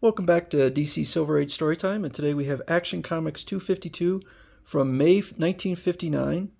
Welcome back to DC Silver Age Storytime, and today we have Action Comics 252 from May 1959,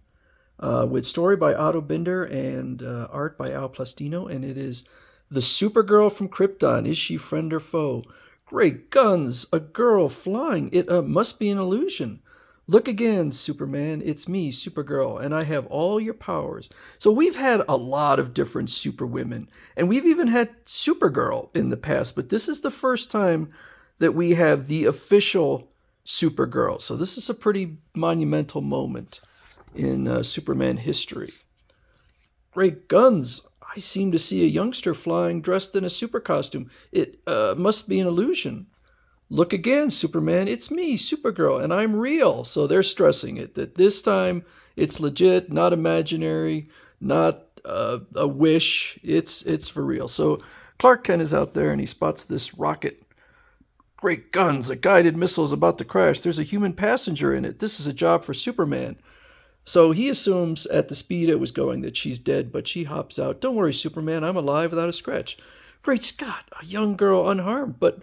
with story by Otto Binder and art by Plastino, and it is The Supergirl from Krypton. Is she friend or foe? Great guns! A girl flying! It must be an illusion. Look again, Superman. It's me, Supergirl, and I have all your powers. So we've had a lot of different superwomen, and we've even had Supergirl in the past, but this is the first time that we have the official Supergirl. So this is a pretty monumental moment in Superman history. Great guns! I seem to see a youngster flying dressed in a super costume. It must be an illusion. Look again, Superman. It's me, Supergirl, and I'm real. So they're stressing it, that this time it's legit, not imaginary, not a wish. It's for real. So Clark Kent is out there and he spots this rocket. Great guns, a guided missile is about to crash. There's a human passenger in it. This is a job for Superman. So he assumes at the speed it was going that she's dead, but she hops out. Don't worry, Superman, I'm alive without a scratch. Great Scott, a young girl unharmed, but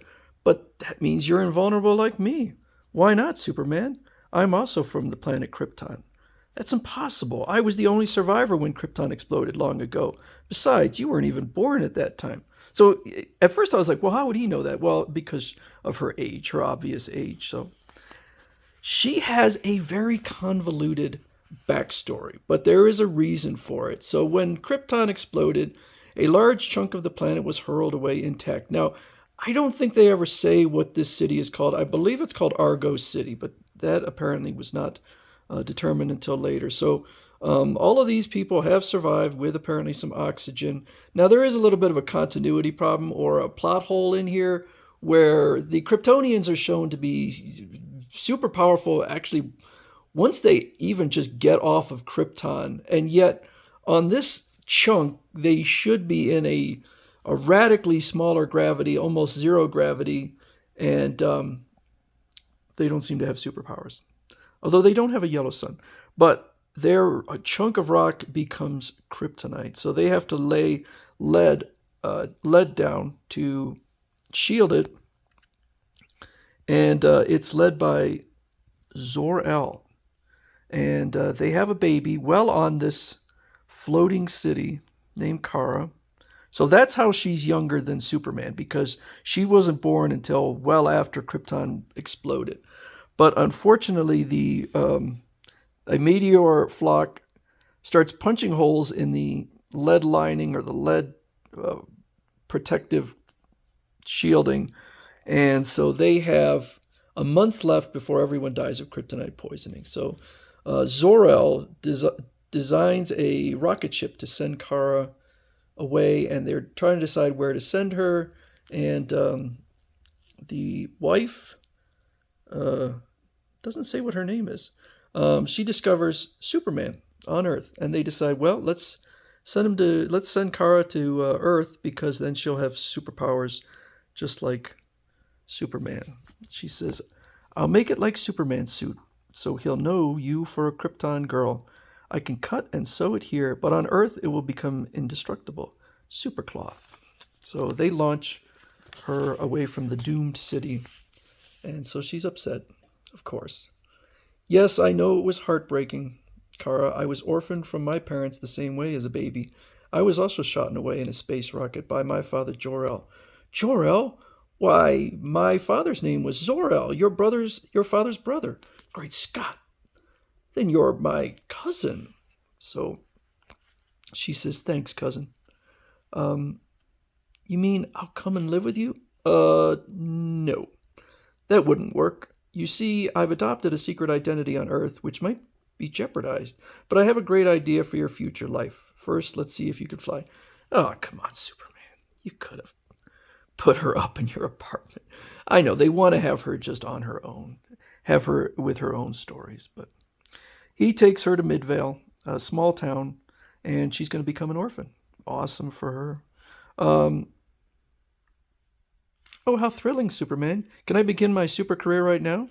that means you're invulnerable like me. Why not, Superman? I'm also from the planet Krypton. That's impossible. I was the only survivor when Krypton exploded long ago. Besides, you weren't even born at that time. So at first I was like, well, how would he know that? Well, because of her age, her obvious age. So she has a very convoluted backstory, but there is a reason for it. So when Krypton exploded, a large chunk of the planet was hurled away intact. Now, I don't think they ever say what this city is called. I believe it's called Argo City, but that apparently was not determined until later. So all of these people have survived with apparently some oxygen. Now, there is a little bit of a continuity problem or a plot hole in here where the Kryptonians are shown to be super powerful, actually, once they even just get off of Krypton. And yet, on this chunk, they should be in a radically smaller gravity, almost zero gravity, and they don't seem to have superpowers. Although they don't have a yellow sun. But a chunk of rock becomes kryptonite. So they have to lay lead down to shield it. And it's led by Zor-El. And they have a baby well on this floating city named Kara. So that's how she's younger than Superman, because she wasn't born until well after Krypton exploded. But unfortunately, a meteor flock starts punching holes in the lead lining or the lead protective shielding. And so they have a month left before everyone dies of kryptonite poisoning. So Zor-El designs a rocket ship to send Kara away, and they're trying to decide where to send her. And the wife doesn't say what her name is. She discovers Superman on Earth, and they decide, well, let's send Kara to Earth, because then she'll have superpowers just like Superman. She says, I'll make it like Superman's suit, so he'll know you for a Krypton girl. I can cut and sew it here, but on Earth it will become indestructible. Supercloth. So they launch her away from the doomed city, and so she's upset, of course. Yes, I know it was heartbreaking, Kara. I was orphaned from my parents the same way as a baby. I was also shot away in a space rocket by my father, Jor-El. Jor-El? Why, my father's name was Zor-El, your father's brother. Great Scott! Then you're my cousin. So she says, thanks, cousin. You mean I'll come and live with you? No. That wouldn't work. You see, I've adopted a secret identity on Earth, which might be jeopardized. But I have a great idea for your future life. First, let's see if you could fly. Oh, come on, Superman. You could have put her up in your apartment. I know, they want to have her just on her own. Have her with her own stories, but he takes her to Midvale, a small town, and she's going to become an orphan. Awesome for her. Oh, how thrilling, Superman. Can I begin my super career right now?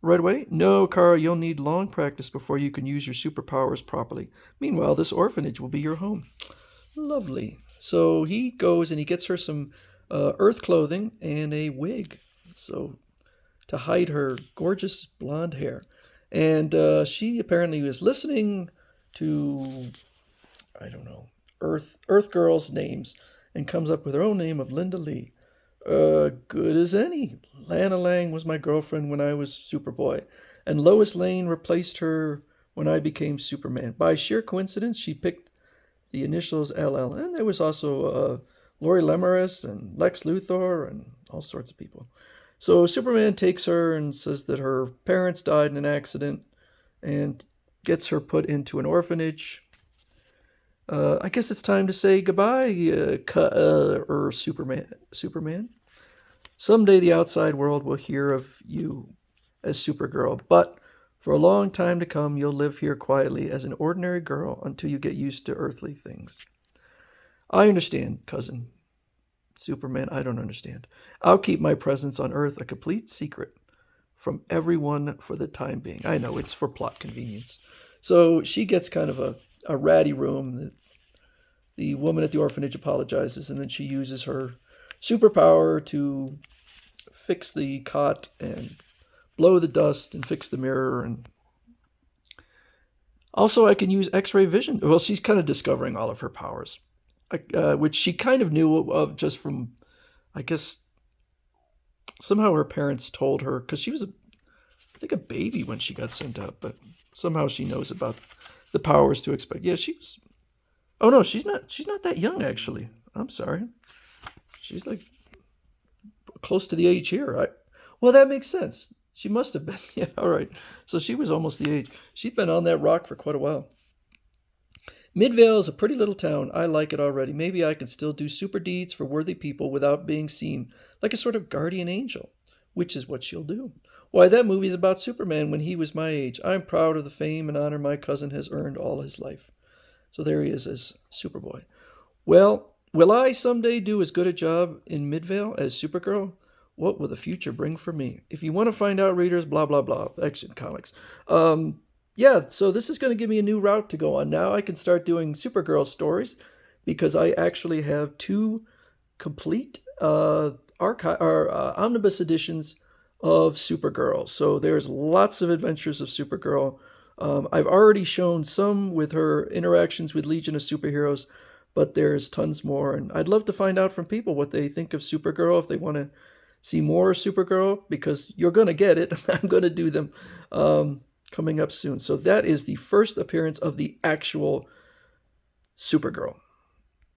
Right away? No, Kara, you'll need long practice before you can use your superpowers properly. Meanwhile, this orphanage will be your home. Lovely. So he goes and he gets her some Earth clothing, and a wig. So to hide her gorgeous blonde hair. And she apparently was listening to, I don't know, Earth girls' names and comes up with her own name of Linda Lee. Good as any. Lana Lang was my girlfriend when I was Superboy, and Lois Lane replaced her when I became Superman. By sheer coincidence, she picked the initials LL, and there was also Lori Lemaris and Lex Luthor and all sorts of people. So Superman takes her and says that her parents died in an accident and gets her put into an orphanage. I guess it's time to say goodbye, Superman. Superman. Someday the outside world will hear of you as Supergirl, but for a long time to come, you'll live here quietly as an ordinary girl until you get used to earthly things. I understand, cousin. Superman, I don't understand. I'll keep my presence on Earth a complete secret from everyone for the time being. I know, it's for plot convenience. So she gets kind of a ratty room. The woman at the orphanage apologizes, and then she uses her superpower to fix the cot and blow the dust and fix the mirror. And also, I can use X-ray vision. Well, she's kind of discovering all of her powers, which she kind of knew of just from, I guess, somehow her parents told her, because she was, I think, a baby when she got sent out, but somehow she knows about the powers to expect. Yeah, she was. Oh no, she's not. She's not that young, actually. I'm sorry. She's like close to the age here. Well, that makes sense. She must have been. Yeah, all right. So she was almost the age. She'd been on that rock for quite a while. Midvale is a pretty little town. I like it already. Maybe I can still do super deeds for worthy people without being seen, like a sort of guardian angel, which is what she'll do. Why, that movie's about Superman when he was my age. I'm proud of the fame and honor my cousin has earned all his life. So there he is as Superboy. Well, will I someday do as good a job in Midvale as Supergirl? What will the future bring for me? If you want to find out, readers, blah, blah, blah, Action Comics. Yeah, so this is going to give me a new route to go on. Now I can start doing Supergirl stories because I actually have two complete omnibus editions of Supergirl. So there's lots of adventures of Supergirl. I've already shown some with her interactions with Legion of Superheroes, but there's tons more. And I'd love to find out from people what they think of Supergirl, if they want to see more Supergirl, because you're going to get it. I'm going to do them coming up soon. So that is the first appearance of the actual Supergirl.